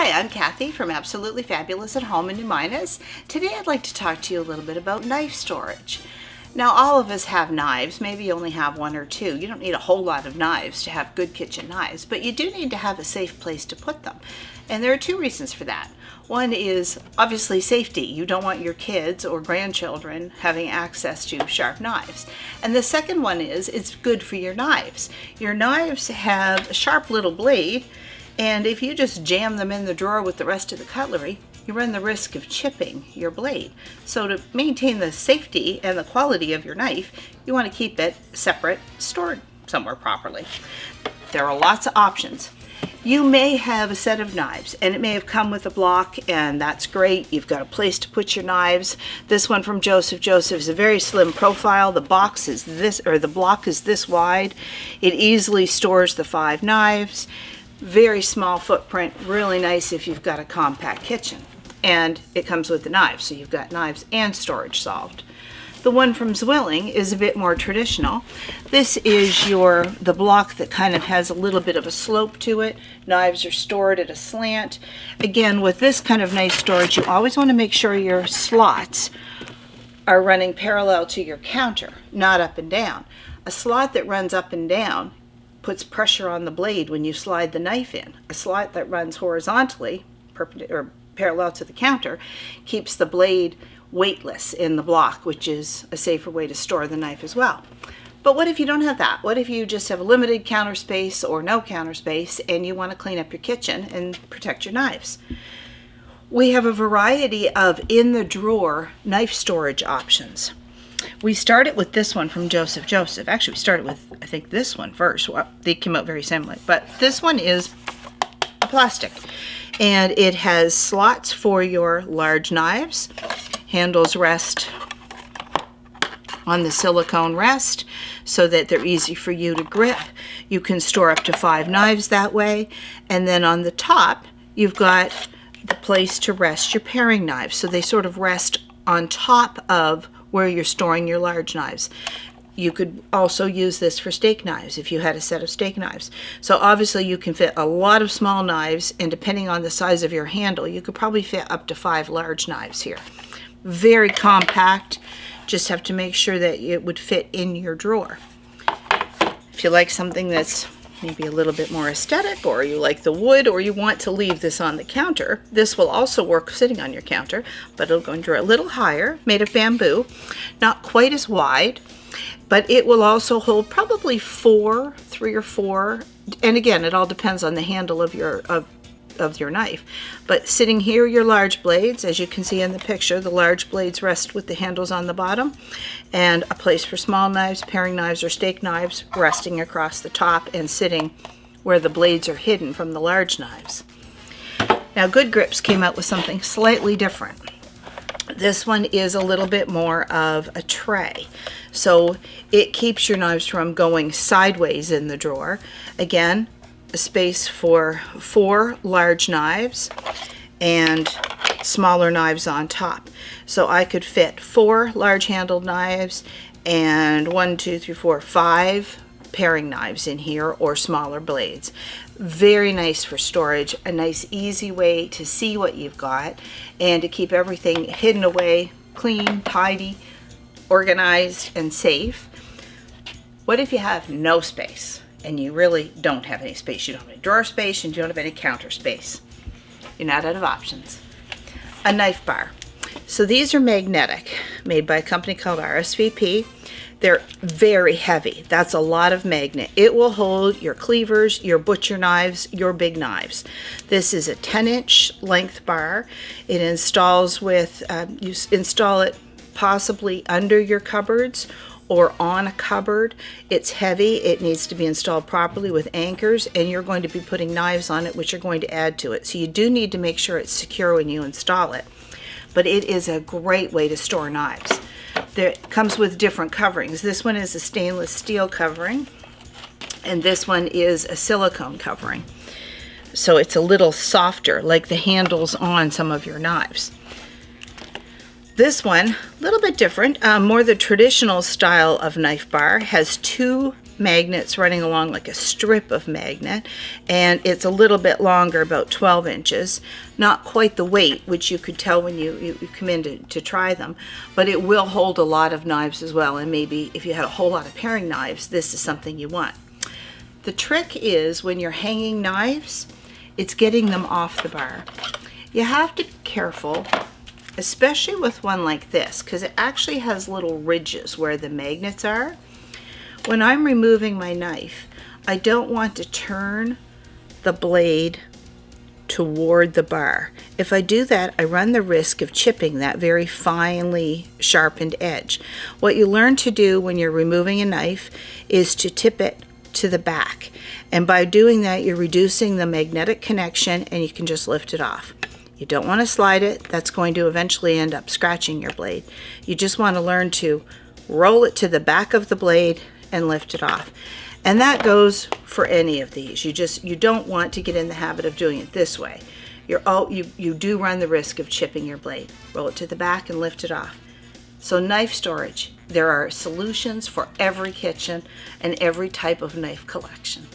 Hi, I'm Cathy from Absolutely Fabulous at Home in You Minas. Today I'd like to talk to you a little bit about knife storage. Now all of us have knives, maybe you only have one or two. You don't need a whole lot of knives to have good kitchen knives, but you do need to have a safe place to put them. And there are two reasons for that. One is obviously safety. You don't want your kids or grandchildren having access to sharp knives. And the second one is it's good for your knives. Your knives have a sharp little blade, and if you just jam them in the drawer with the rest of the cutlery, you run the risk of chipping your blade. So to maintain the safety and the quality of your knife, you want to keep it separate, stored somewhere properly. There are lots of options. You may have a set of knives and it may have come with a block, and that's great. You've got a place to put your knives. This one from Joseph is a very slim profile. The box is this, or the block is this wide. It easily stores the 5 knives. Very small footprint, really nice if you've got a compact kitchen. And it comes with the knives, so you've got knives and storage solved. The one from Zwilling is a bit more traditional. This is the block that kind of has a little bit of a slope to it. Knives are stored at a slant. Again, with this kind of nice storage, you always want to make sure your slots are running parallel to your counter, not up and down. A slot that runs up and down puts pressure on the blade when you slide the knife in. A slot that runs horizontally, or parallel to the counter, keeps the blade weightless in the block, which is a safer way to store the knife as well. But what if you don't have that? What if you just have a limited counter space or no counter space and you want to clean up your kitchen and protect your knives? We have a variety of in the drawer knife storage options. We started with this one from Joseph. Actually, we started with, I think, this one first. Well, they came out very similar, but this one is a plastic, and it has slots for your large knives. Handles rest on the silicone rest so that they're easy for you to grip. You can store up to 5 knives that way, and then on the top you've got the place to rest your paring knives, so they sort of rest on top of where you're storing your large knives. You could also use this for steak knives if you had a set of steak knives. So obviously you can fit a lot of small knives, and depending on the size of your handle, you could probably fit up to 5 large knives here. Very compact. Just have to make sure that it would fit in your drawer. If you like something that's maybe a little bit more aesthetic, or you like the wood, or you want to leave this on the counter, this will also work sitting on your counter, but it'll go in drawer a little higher, made of bamboo, not quite as wide, but it will also hold probably 3 or 4, and again, it all depends on the handle of your knife. But sitting here, your large blades, as you can see in the picture, the large blades rest with the handles on the bottom, and a place for small knives, paring knives, or steak knives resting across the top and sitting where the blades are hidden from the large knives. Now, Good Grips came out with something slightly different. This one is a little bit more of a tray, so it keeps your knives from going sideways in the drawer. Again, a space for 4 large knives and smaller knives on top. So I could fit 4 large handled knives and 5 paring knives in here, or smaller blades. Very nice for storage, a nice easy way to see what you've got and to keep everything hidden away, clean, tidy, organized, and safe. What if you have no space? And you really don't have any space? You don't have any drawer space, and you don't have any counter space. You're not out of options. A knife bar. So these are magnetic, made by a company called RSVP. They're very heavy. That's a lot of magnet. It will hold your cleavers, your butcher knives, your big knives. This is a 10-inch length bar. It installs with, you install it possibly under your cupboards or on a cupboard. It's heavy. It needs to be installed properly with anchors, and you're going to be putting knives on it, which are going to add to it. So you do need to make sure it's secure when you install it. But it is a great way to store knives. It comes with different coverings. This one is a stainless steel covering, and this one is a silicone covering. So it's a little softer, like the handles on some of your knives. This one, a little bit different, more the traditional style of knife bar, has 2 magnets running along like a strip of magnet, and it's a little bit longer, about 12 inches. Not quite the weight, which you could tell when you come in to try them, but it will hold a lot of knives as well, and maybe if you had a whole lot of paring knives, this is something you want. The trick is when you're hanging knives, it's getting them off the bar. You have to be careful, especially with one like this, because it actually has little ridges where the magnets are. When I'm removing my knife, I don't want to turn the blade toward the bar. If I do that, I run the risk of chipping that very finely sharpened edge. What you learn to do when you're removing a knife is to tip it to the back. And by doing that, you're reducing the magnetic connection and you can just lift it off. You don't want to slide it. That's going to eventually end up scratching your blade. You just want to learn to roll it to the back of the blade and lift it off. And that goes for any of these. You don't want to get in the habit of doing it this way. You do run the risk of chipping your blade. Roll it to the back and lift it off. So knife storage, there are solutions for every kitchen and every type of knife collection.